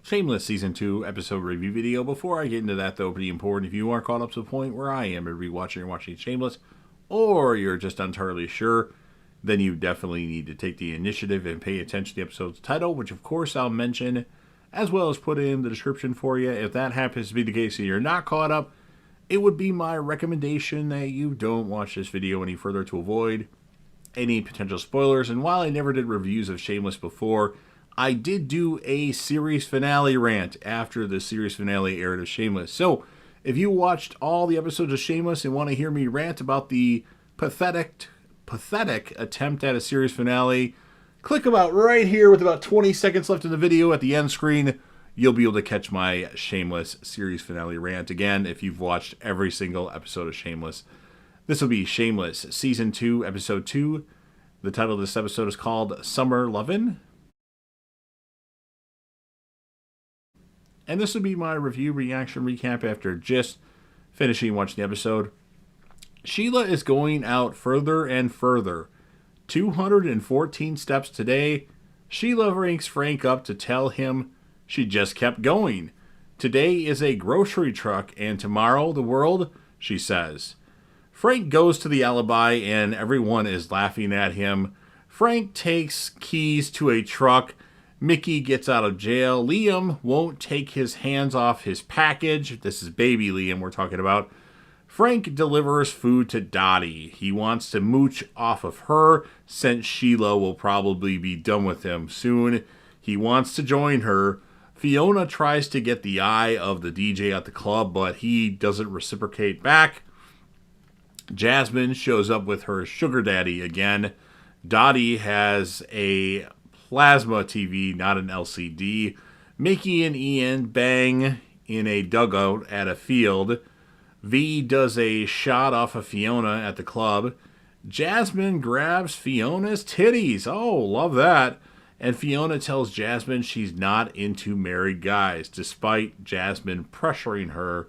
Shameless Season 2 episode review video. Before I get into that, though, pretty important, if you are caught up to the point where I am and rewatching or watching Shameless, or you're just entirely sure, then you definitely need to take the initiative and pay attention to the episode's title, which of course I'll mention, as well as put in the description for you. If that happens to be the case and you're not caught up, it would be my recommendation that you don't watch this video any further to avoid any potential spoilers. And while I never did reviews of Shameless before, I did do a series finale rant after the series finale aired of Shameless. So if you watched all the episodes of Shameless and want to hear me rant about the pathetic attempt at a series finale, click about right here with about 20 seconds left in the video at the end screen. You'll be able to catch my Shameless series finale rant again if you've watched every single episode of Shameless. This will be Shameless Season 2, Episode 2. The title of this episode is called Summer Lovin'. And this will be my review, reaction, recap after just finishing watching the episode. Sheila is going out further and further. 214 steps today. Sheila rings Frank up to tell him she just kept going. Today is a grocery truck and tomorrow the world, she says. Frank goes to the alibi and everyone is laughing at him. Frank takes keys to a truck. Mickey gets out of jail. Liam won't take his hands off his package. This is baby Liam we're talking about. Frank delivers food to Dottie. He wants to mooch off of her since Sheila will probably be done with him soon. He wants to join her. Fiona tries to get the eye of the DJ at the club, but he doesn't reciprocate back. Jasmine shows up with her sugar daddy again. Dottie has a plasma TV, not an LCD. Mickey and Ian bang in a dugout at a field. V does a shot off of Fiona at the club. Jasmine grabs Fiona's titties. Oh, love that. And Fiona tells Jasmine she's not into married guys, despite Jasmine pressuring her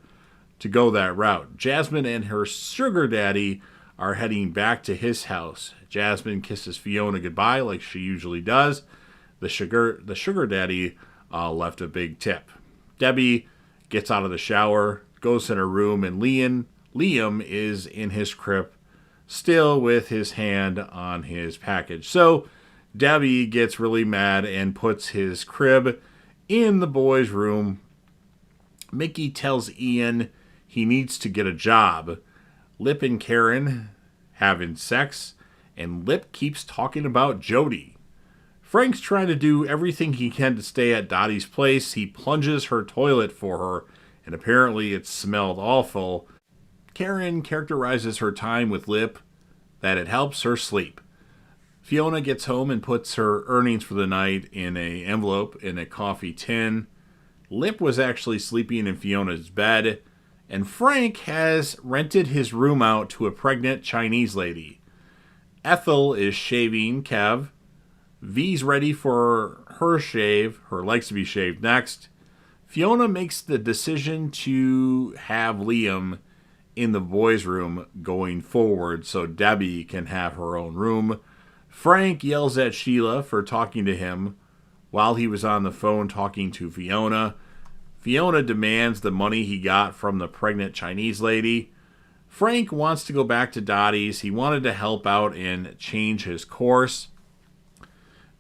to go that route. Jasmine and her sugar daddy are heading back to his house. Jasmine kisses Fiona goodbye like she usually does. The sugar daddy left a big tip. Debbie gets out of the shower, goes in her room, and Liam is in his crib, still with his hand on his package. So Debbie gets really mad and puts his crib in the boys' room. Mickey tells Ian he needs to get a job. Lip and Karen having sex, and Lip keeps talking about Jody. Frank's trying to do everything he can to stay at Dottie's place. He plunges her toilet for her, and apparently it smelled awful. Karen characterizes her time with Lip that it helps her sleep. Fiona gets home and puts her earnings for the night in an envelope in a coffee tin. Lip was actually sleeping in Fiona's bed, and Frank has rented his room out to a pregnant Chinese lady. Ethel is shaving Kev. V's ready for her shave. Her legs to be shaved next. Fiona makes the decision to have Liam in the boys' room going forward so Debbie can have her own room. Frank yells at Sheila for talking to him while he was on the phone talking to Fiona. Fiona demands the money he got from the pregnant Chinese lady. Frank wants to go back to Dottie's. He wanted to help out and change his course.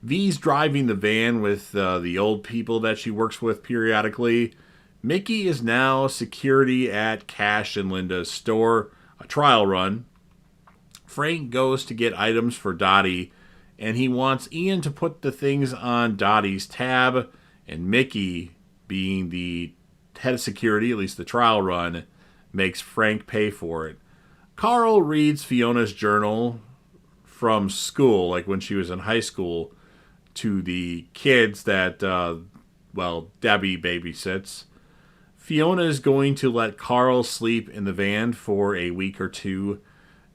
V's driving the van with the old people that she works with periodically. Mickey is now security at Cash and Linda's store, a trial run. Frank goes to get items for Dottie, and he wants Ian to put the things on Dottie's tab, and Mickey, being the head of security, at least the trial run, makes Frank pay for it. Carl reads Fiona's journal from school, like when she was in high school, to the kids that, Debbie babysits. Fiona is going to let Carl sleep in the van for a week or two.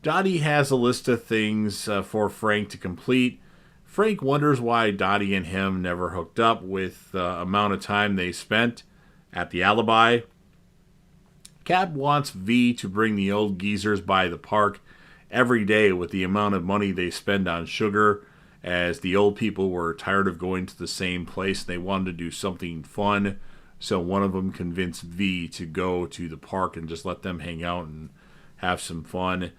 Dottie has a list of things for Frank to complete. Frank wonders why Dottie and him never hooked up with the amount of time they spent at the alibi. Cap wants V to bring the old geezers by the park every day with the amount of money they spend on sugar. as the old people were tired of going to the same place. They wanted to do something fun. So one of them convinced V to go to the park and just let them hang out and have some fun.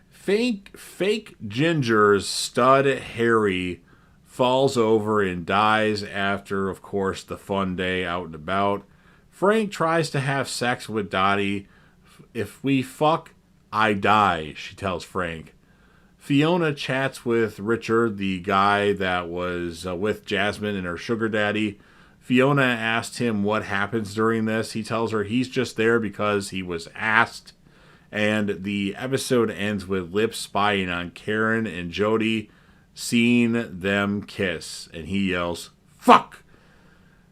Fake Ginger's stud Harry falls over and dies after, of course, the fun day out and about. Frank tries to have sex with Dottie. If we fuck, I die, she tells Frank. Fiona chats with Richard, the guy that was with Jasmine and her sugar daddy. Fiona asked him what happens during this. He tells her he's just there because he was asked. And the episode ends with Lip spying on Karen and Jody, seeing them kiss. And he yells, fuck!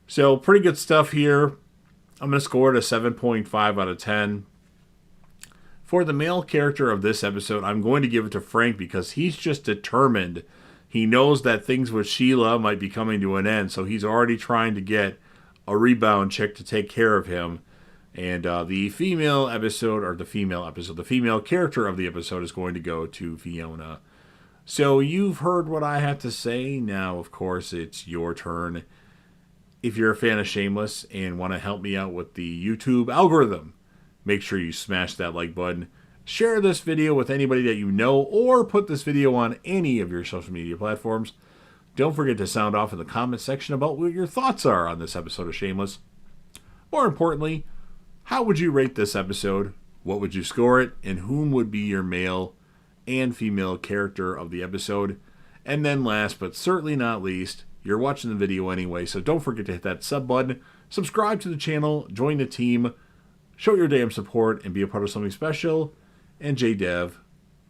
So, pretty good stuff here. I'm going to score it a 7.5 out of 10. For the male character of this episode, I'm going to give it to Frank because he's just determined. He knows that things with Sheila might be coming to an end, so he's already trying to get a rebound chick to take care of him. And the female character of the episode is going to go to Fiona. So you've heard what I have to say. Now, of course, it's your turn. If you're a fan of Shameless and want to help me out with the YouTube algorithm, make sure you smash that like button. Share this video with anybody that you know, or put this video on any of your social media platforms. Don't forget to sound off in the comment section about what your thoughts are on this episode of Shameless. More importantly, how would you rate this episode? What would you score it? And whom would be your male and female character of the episode? And then last but certainly not least, you're watching the video anyway, so don't forget to hit that sub button, subscribe to the channel, join the team, show your damn support, and be a part of something special. And JDev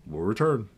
will return.